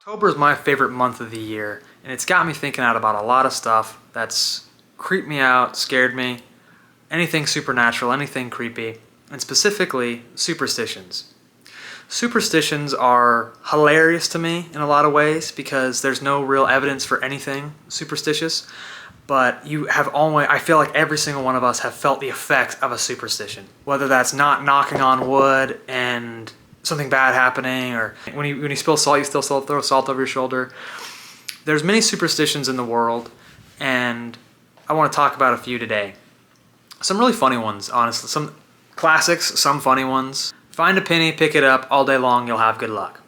October is my favorite month of the year, and it's got me thinking out about a lot of stuff that's creeped me out, scared me, anything supernatural, anything creepy, and specifically superstitions. Superstitions are hilarious to me in a lot of ways because there's no real evidence for anything superstitious, but I feel like every single one of us have felt the effects of a superstition. Whether that's not knocking on wood and something bad happening, or when you spill salt, you still throw salt over your shoulder. There's many superstitions in the world, and I want to talk about a few today. Some really funny ones, honestly. Some classics, some funny ones. Find a penny, pick it up, all day long you'll have good luck.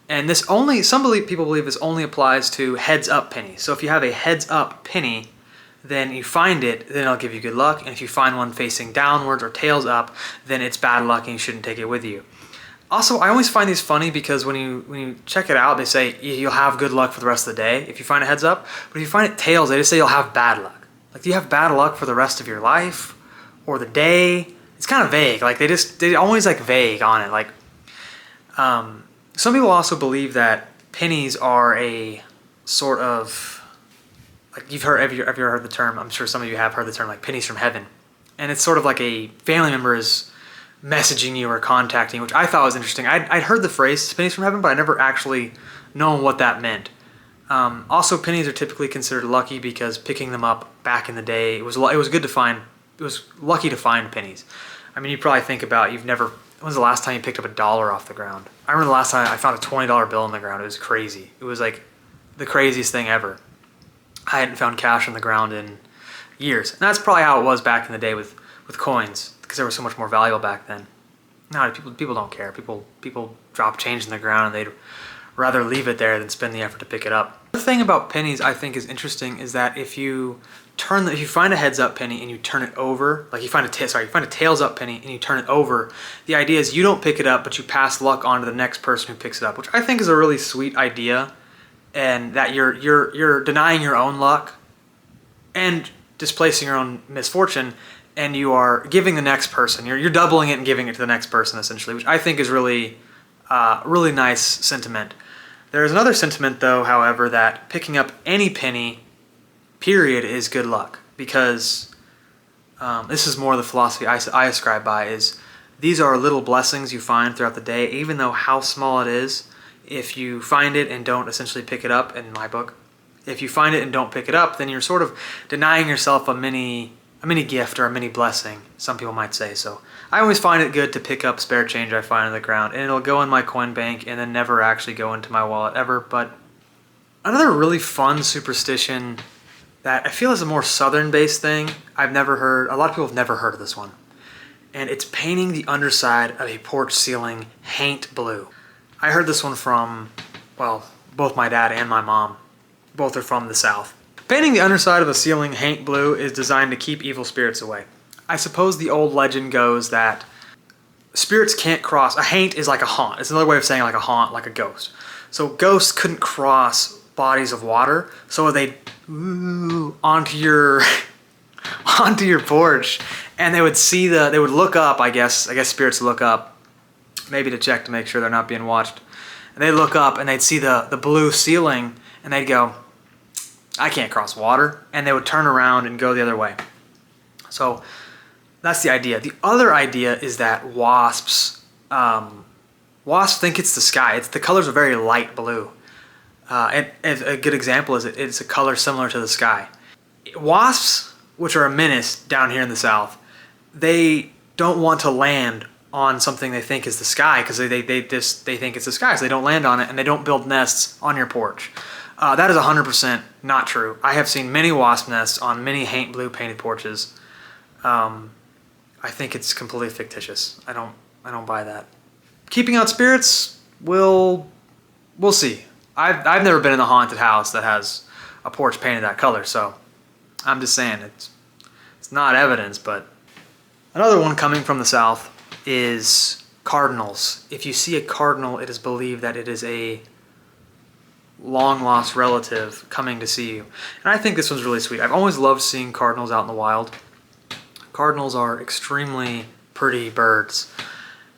And people believe this only applies to heads up pennies. So if you have a heads up penny, then you find it, then it'll give you good luck. And if you find one facing downwards or tails up, then it's bad luck and you shouldn't take it with you. Also, I always find these funny because when you check it out, they say you'll have good luck for the rest of the day if you find a heads up. But if you find it tails, they just say you'll have bad luck. Like, do you have bad luck for the rest of your life or the day? It's kind of vague. Like they always like vague on it. Like, some people also believe that pennies are a sort of, like, have you ever heard the term? I'm sure some of you have heard the term, like pennies from heaven, and it's sort of like a family member is messaging you or contacting you, which I thought was interesting. I'd heard the phrase pennies from heaven, but I never actually known what that meant. Also, pennies are typically considered lucky because picking them up back in the day, it was good to find. It was lucky to find pennies. I mean, you probably think about when's the last time you picked up $1 off the ground? I remember the last time I found a $20 bill on the ground. It was crazy. It was like the craziest thing ever. I hadn't found cash on the ground in years, and that's probably how it was back in the day with coins, because they were so much more valuable back then. Now people don't care. People drop change in the ground and they'd rather leave it there than spend the effort to pick it up. The thing about pennies I think is interesting is that if you find a heads up penny and you turn it over, like you find a tails up penny and you turn it over, the idea is you don't pick it up, but you pass luck on to the next person who picks it up, which I think is a really sweet idea, and that you're denying your own luck and displacing your own misfortune, and you are giving the next person, you're doubling it and giving it to the next person essentially, which I think is really nice sentiment. There is another sentiment though, however, that picking up any penny, period, is good luck, because this is more the philosophy I ascribe by, is these are little blessings you find throughout the day, even though how small it is. If you find it and don't essentially pick it up, in my book, if you find it and don't pick it up, then you're sort of denying yourself a mini gift or a mini blessing, some people might say. So I always find it good to pick up spare change I find on the ground, and it'll go in my coin bank and then never actually go into my wallet ever. But another really fun superstition that I feel is a more southern-based thing, a lot of people have never heard of this one, and it's painting the underside of a porch ceiling haint blue. I heard this one from, well, both my dad and my mom. Both are from the South. Painting the underside of a ceiling haint blue is designed to keep evil spirits away. I suppose the old legend goes that spirits can't cross. A haint is like a haunt. It's another way of saying like a haunt, like a ghost. So ghosts couldn't cross bodies of water, so they'd onto your porch, and they would look up. I guess spirits look up, maybe to check to make sure they're not being watched. And they'd look up and they'd see the blue ceiling, and they'd go, I can't cross water, and they would turn around and go the other way. So that's the idea. The other idea is that wasps think it's the sky. The colors are very light blue. And a good example is it's a color similar to the sky. Wasps, which are a menace down here in the South, they don't want to land on something they think is the sky, because they think it's the sky, so they don't land on it, and they don't build nests on your porch. That is 100% not true. I have seen many wasp nests on many haint blue painted porches. I think it's completely fictitious. I don't buy that. Keeping out spirits, we'll see. I've never been in a haunted house that has a porch painted that color, so I'm just saying it's not evidence. But another one coming from the South is cardinals. If you see a cardinal, it is believed that it is a long-lost relative coming to see you. And I think this one's really sweet. I've always loved seeing cardinals out in the wild. Cardinals are extremely pretty birds.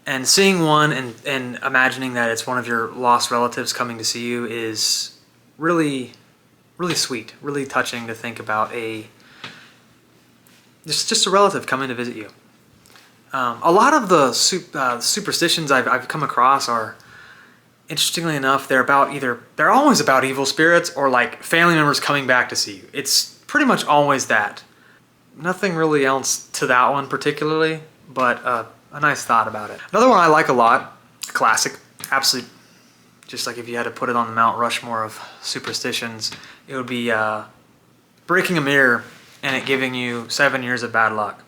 And seeing one and imagining that it's one of your lost relatives coming to see you is really, really sweet, really touching to think about just a relative coming to visit you. A lot of the superstitions I've come across are, interestingly enough, they're always about evil spirits or like family members coming back to see you. It's pretty much always that. Nothing really else to that one particularly, but a nice thought about it. Another one I like a lot, classic, absolute, just like if you had to put it on the Mount Rushmore of superstitions, it would be breaking a mirror and it giving you 7 years of bad luck.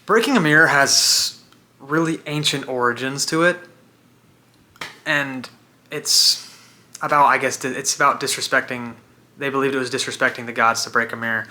Breaking a mirror has really ancient origins to it, and it's about, I guess, it's about disrespecting, they believed it was disrespecting the gods to break a mirror.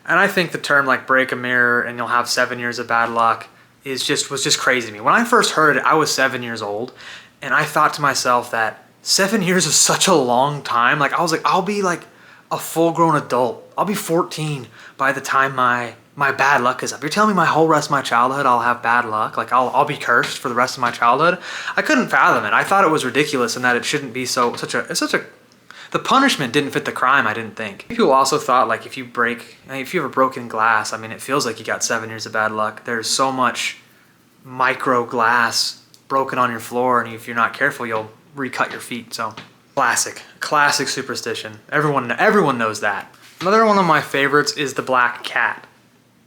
And I think the term like break a mirror and you'll have 7 years of bad luck was just crazy to me. When I first heard it, I was 7 years old, and I thought to myself that 7 years is such a long time. Like I was like, I'll be like a full-grown adult. I'll be 14 by the time my bad luck is up. You're telling me my whole rest of my childhood I'll have bad luck? Like I'll be cursed for the rest of my childhood? I couldn't fathom it. I thought it was ridiculous and that it shouldn't be the punishment didn't fit the crime, I didn't think. People also thought like if you have a broken glass, I mean, it feels like you got 7 years of bad luck. There's so much micro glass broken on your floor, and if you're not careful, you'll recut your feet. So classic superstition. Everyone knows that. Another one of my favorites is the black cat.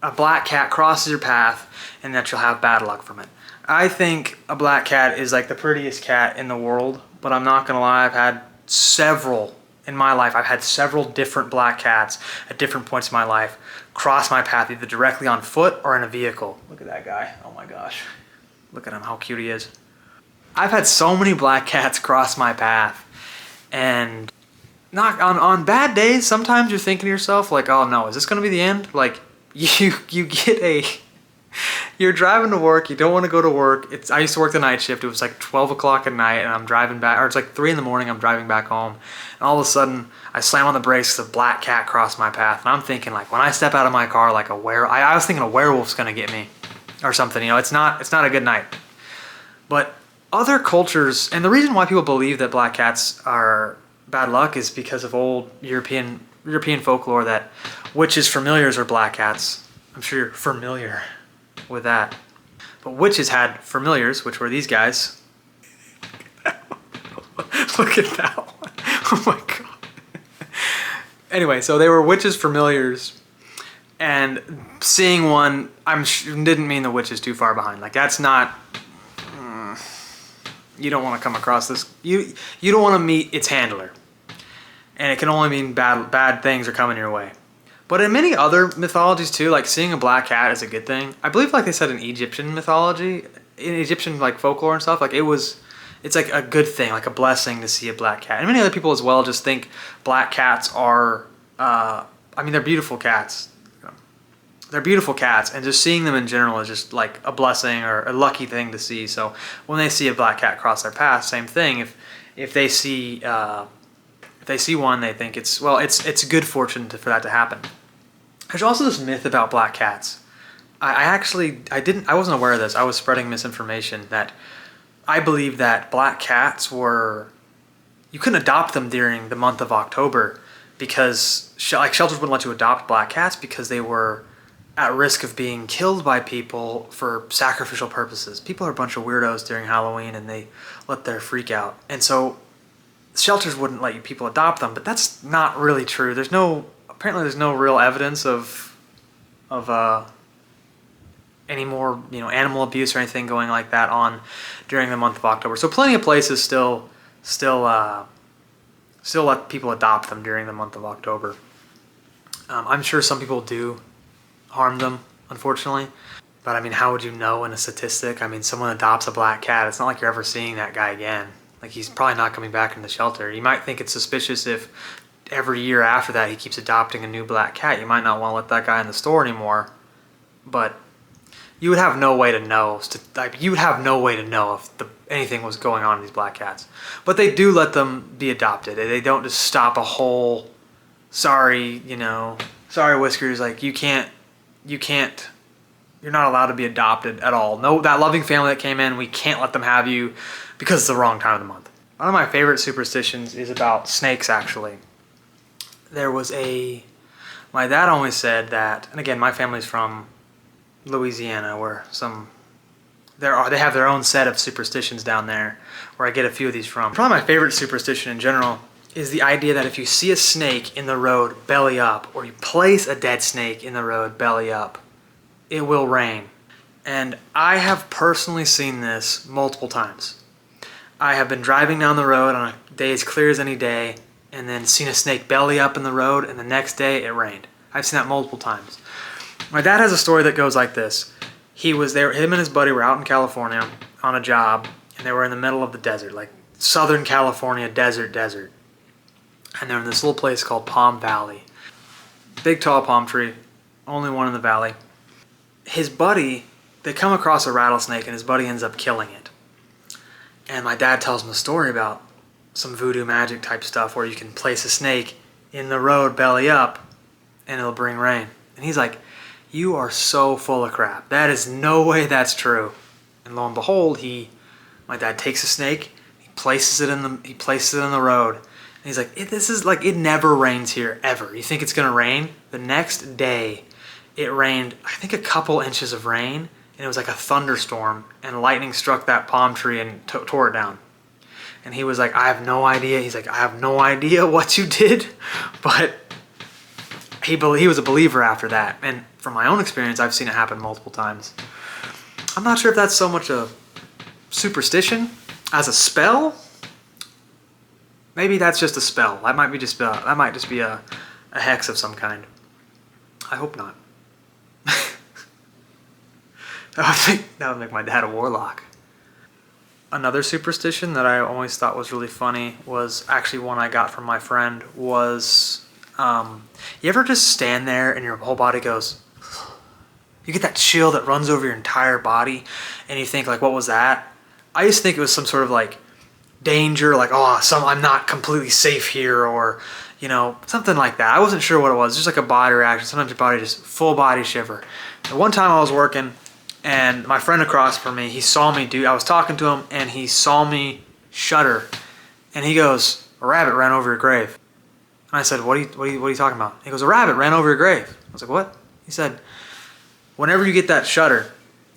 A black cat crosses your path and that you'll have bad luck from it. I think a black cat is like the prettiest cat in the world, but I'm not gonna lie, I've had several different black cats at different points in my life cross my path either directly on foot or in a vehicle. Look at that guy. Oh my gosh. Look at him, how cute he is. I've had so many black cats cross my path, and not on bad days, sometimes you're thinking to yourself like, oh no, is this gonna be the end? Like you're driving to work, you don't want to go to work. I used to work the night shift. It was like 12 o'clock at night and I'm driving back, or it's like 3 in the morning, I'm driving back home. And all of a sudden I slam on the brakes because a black cat crossed my path. And I'm thinking like when I step out of my car, like I was thinking a werewolf's going to get me or something. You know, it's not a good night. But other cultures, and the reason why people believe that black cats are bad luck is because of old European folklore that witches' familiars are black cats. I'm sure you're familiar with that. But witches had familiars, which were these guys. Look at that one. Oh my god. Anyway, so they were witches' familiars, and seeing one, didn't mean the witch is too far behind. Like that's not. You don't want to come across this. You don't want to meet its handler, and it can only mean bad things are coming your way. But in many other mythologies too, like seeing a black cat is a good thing. I believe, like they said in Egyptian mythology, in Egyptian like folklore and stuff, like it's like a good thing, like a blessing to see a black cat. And many other people as well just think black cats are, they're beautiful cats. They're beautiful cats, and just seeing them in general is just like a blessing or a lucky thing to see. So when they see a black cat cross their path, same thing. If they see one, they think it's good fortune for that to happen. There's also this myth about black cats. I wasn't aware of this. I was spreading misinformation that I believe that black cats you couldn't adopt them during the month of October because shelters wouldn't let you adopt black cats because they were at risk of being killed by people for sacrificial purposes. People are a bunch of weirdos during Halloween and they let their freak out. And so shelters wouldn't let people adopt them, but that's not really true. Apparently there's no real evidence of any more, animal abuse or anything going like that on during the month of October. So plenty of places still let people adopt them during the month of October. I'm sure some people do harm them, unfortunately. But I mean, how would you know in a statistic? I mean, someone adopts a black cat. It's not like you're ever seeing that guy again. Like, he's probably not coming back in the shelter. You might think it's suspicious if every year after that he keeps adopting a new black cat. You might not want to let that guy in the store anymore. But you would have no way to know. You would have no way to know if anything was going on in these black cats. But they do let them be adopted. They don't just stop a whole, sorry Whiskers, like you can't You're not allowed to be adopted at all. No, that loving family that came in, we can't let them have you because it's the wrong time of the month. One of my favorite superstitions is about snakes, actually. My dad always said that, and again, my family's from Louisiana, where they have their own set of superstitions down there, where I get a few of these from. Probably my favorite superstition in general is the idea that if you see a snake in the road belly up, or you place a dead snake in the road belly up, it will rain. And I have personally seen this multiple times. I have been driving down the road on a day as clear as any day, and then seen a snake belly up in the road, and the next day it rained. I've seen that multiple times. My dad has a story that goes like this. He was there, him and his buddy were out in California on a job, and they were in the middle of the desert, like Southern California desert. And they're in this little place called Palm Valley. Big tall palm tree, only one in the valley. His buddy, they come across a rattlesnake, and his buddy ends up killing it. And my dad tells him a story about some voodoo magic type stuff where you can place a snake in the road belly up and it'll bring rain. And he's like, you are so full of crap. That is no way that's true. And lo and behold, my dad takes a snake, he places it in the road. And he's like, it never rains here ever. You think it's gonna rain? The next day it rained, I think, a couple inches of rain, and it was like a thunderstorm, and lightning struck that palm tree and tore it down. And he was like, I have no idea. He's like, I have no idea what you did, but he was a believer after that. And from my own experience, I've seen it happen multiple times. I'm not sure if that's so much a superstition as a spell. Maybe that's just a spell. That might just be a hex of some kind. I hope not. That would make my dad a warlock. Another superstition that I always thought was really funny was actually one I got from my friend was, you ever just stand there and your whole body goes, you get that chill that runs over your entire body and you think like, what was that? I used to think it was some sort of like danger, like, I'm not completely safe here, or, something like that. I wasn't sure what it was. Just like a body reaction. Sometimes your body just full body shiver. And one time I was working, and my friend across from me, he saw me I was talking to him, and he saw me shudder. And he goes, a rabbit ran over your grave. And I said, what are you talking about? He goes, a rabbit ran over your grave. I was like, what? He said, whenever you get that shudder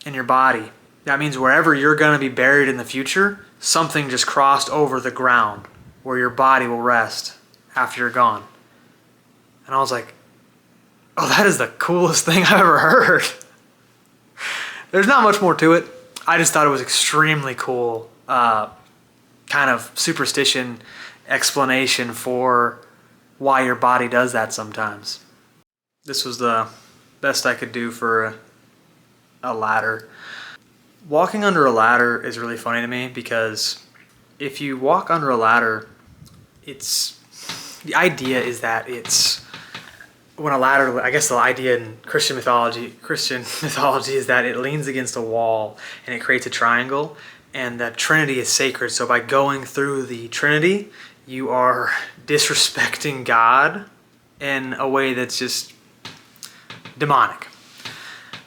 in your body, that means wherever you're going to be buried in the future, something just crossed over the ground where your body will rest after you're gone. And I was like, oh, that is the coolest thing I've ever heard. There's not much more to it. I just thought it was extremely cool, kind of superstition explanation for why your body does that sometimes. This was the best I could do for a ladder. Walking under a ladder is really funny to me because if you walk under a ladder, the idea is that when a ladder, I guess the idea in Christian mythology is that it leans against a wall and it creates a triangle, and the Trinity is sacred. So by going through the Trinity, you are disrespecting God in a way that's just demonic,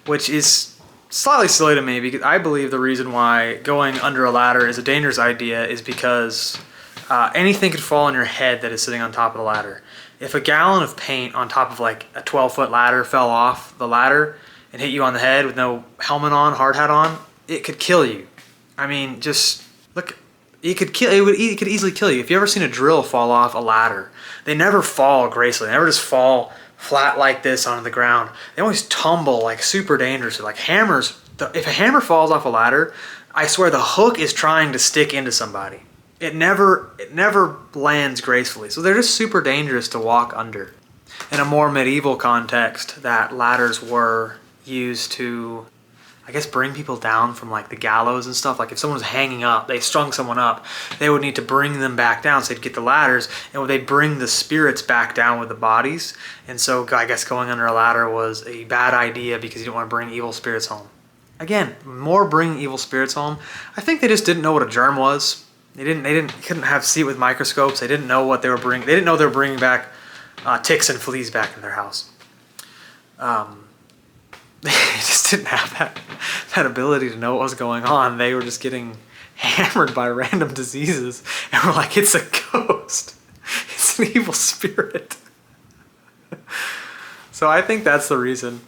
which is slightly silly to me because I believe the reason why going under a ladder is a dangerous idea is because anything could fall on your head that is sitting on top of the ladder. If a gallon of paint on top of like a 12-foot ladder fell off the ladder and hit you on the head with no helmet on, hard hat on, it could kill you. I mean, just look, it could easily kill you. If you ever seen a drill fall off a ladder, they never fall gracefully. They never just fall flat like this onto the ground. They always tumble like super dangerously. Like hammers, if a hammer falls off a ladder, I swear the hook is trying to stick into somebody. It never lands gracefully. So they're just super dangerous to walk under. In a more medieval context, that ladders were used to, I guess, bring people down from like the gallows and stuff. Like if someone was hanging up, they strung someone up, they would need to bring them back down. So they'd get the ladders and they'd bring the spirits back down with the bodies. And so I guess going under a ladder was a bad idea because you didn't want to bring evil spirits home. Again, more bringing evil spirits home. I think they just didn't know what a germ was. They couldn't see it with microscopes. They didn't know what they were bringing. They didn't know they were bringing back ticks and fleas back in their house. They just didn't have that ability to know what was going on. They were just getting hammered by random diseases, and we're like, it's a ghost. It's an evil spirit. So I think that's the reason.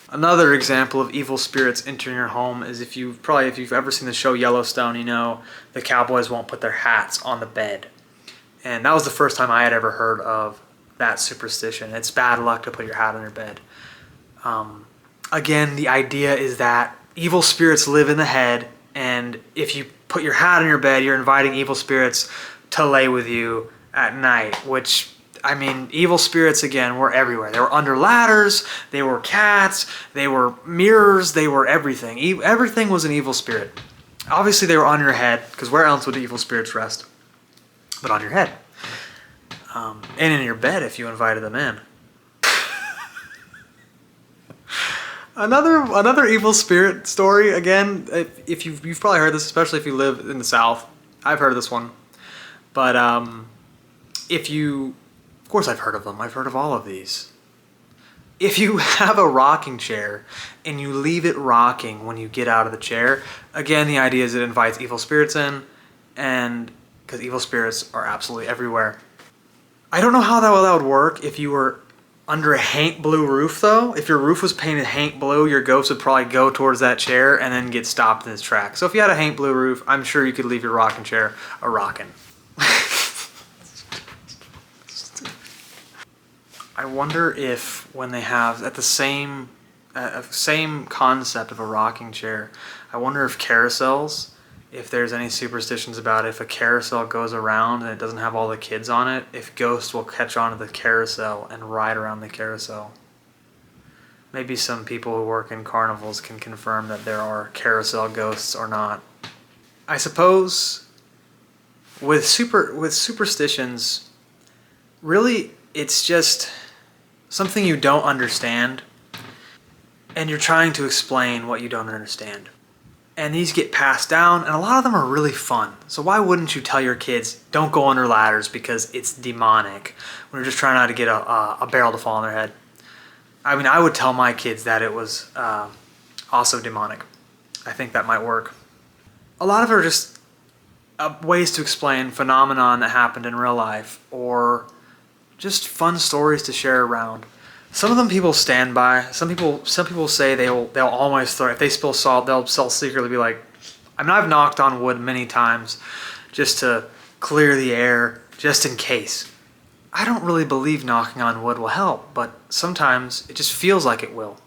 Another example of evil spirits entering your home is if you've ever seen the show Yellowstone, you know the cowboys won't put their hats on the bed. And that was the first time I had ever heard of that superstition. It's bad luck to put your hat on your bed. Again, the idea is that evil spirits live in the head, and if you put your hat on your bed, you're inviting evil spirits to lay with you at night, which, I mean, evil spirits, again, were everywhere. They were under ladders, they were cats, they were mirrors, they were everything. Everything was an evil spirit. Obviously, they were on your head, because where else would evil spirits rest? But on your head. And in your bed if you invited them in. Another evil spirit story, again, if you've probably heard this, especially if you live in the South. I've heard of this one. But of course I've heard of them. I've heard of all of these. If you have a rocking chair and you leave it rocking when you get out of the chair, again, the idea is it invites evil spirits in, and because evil spirits are absolutely everywhere. I don't know how that would work if you were under a Hank Blue roof, though. If your roof was painted Hank Blue, your ghost would probably go towards that chair and then get stopped in its tracks. So if you had a Hank Blue roof, I'm sure you could leave your rocking chair a rockin'. I wonder if when they have at the same concept of a rocking chair, I wonder if carousels, if there's any superstitions about if a carousel goes around and it doesn't have all the kids on it, if ghosts will catch onto the carousel and ride around the carousel. Maybe some people who work in carnivals can confirm that there are carousel ghosts or not. I suppose with superstitions, really it's just something you don't understand, and you're trying to explain what you don't understand. And these get passed down, and a lot of them are really fun. So why wouldn't you tell your kids, don't go under ladders because it's demonic, when you're just trying not to get a barrel to fall on their head? I mean, I would tell my kids that it was also demonic. I think that might work. A lot of it are just ways to explain phenomenon that happened in real life, or just fun stories to share around. Some of them people stand by. Some people say they'll always throw. If they spill salt, they'll secretly be like, I mean, I've knocked on wood many times just to clear the air, just in case. I don't really believe knocking on wood will help, but sometimes it just feels like it will.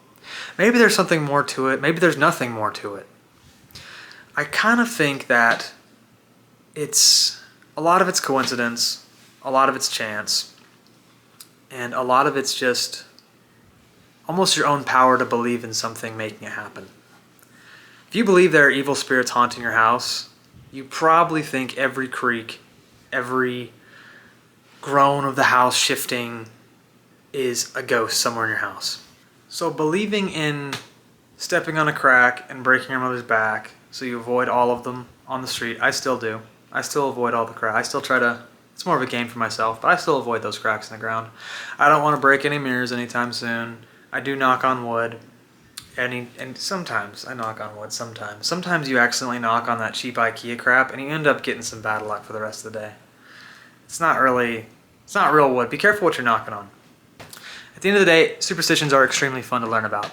Maybe there's something more to it. Maybe there's nothing more to it. I kind of think that a lot of it's coincidence, a lot of it's chance, and a lot of it's just almost your own power to believe in something making it happen. If you believe there are evil spirits haunting your house, you probably think every creak, every groan of the house shifting is a ghost somewhere in your house. So believing in stepping on a crack and breaking your mother's back so you avoid all of them on the street, I still do. I still avoid all the cracks. I still try to, it's more of a game for myself, but I still avoid those cracks in the ground. I don't want to break any mirrors anytime soon. I do knock on wood, and sometimes I knock on wood. Sometimes you accidentally knock on that cheap IKEA crap, and you end up getting some bad luck for the rest of the day. It's not real wood. Be careful what you're knocking on. At the end of the day, superstitions are extremely fun to learn about.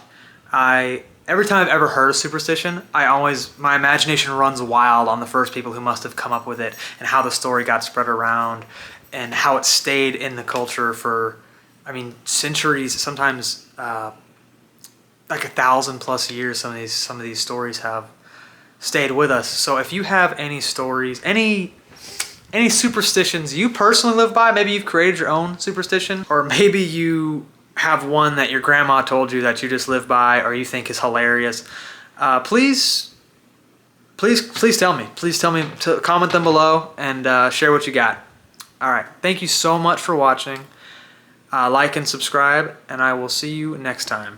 Every time I've ever heard a superstition, my imagination runs wild on the first people who must have come up with it, and how the story got spread around, and how it stayed in the culture for, centuries, sometimes like 1,000+ years. Some of these stories have stayed with us. So if you have any stories, any superstitions you personally live by, maybe you've created your own superstition, or maybe you have one that your grandma told you that you just live by, or you think is hilarious, please tell me. Please tell me to comment them below and share what you got. All right, thank you so much for watching. Like and subscribe, and I will see you next time.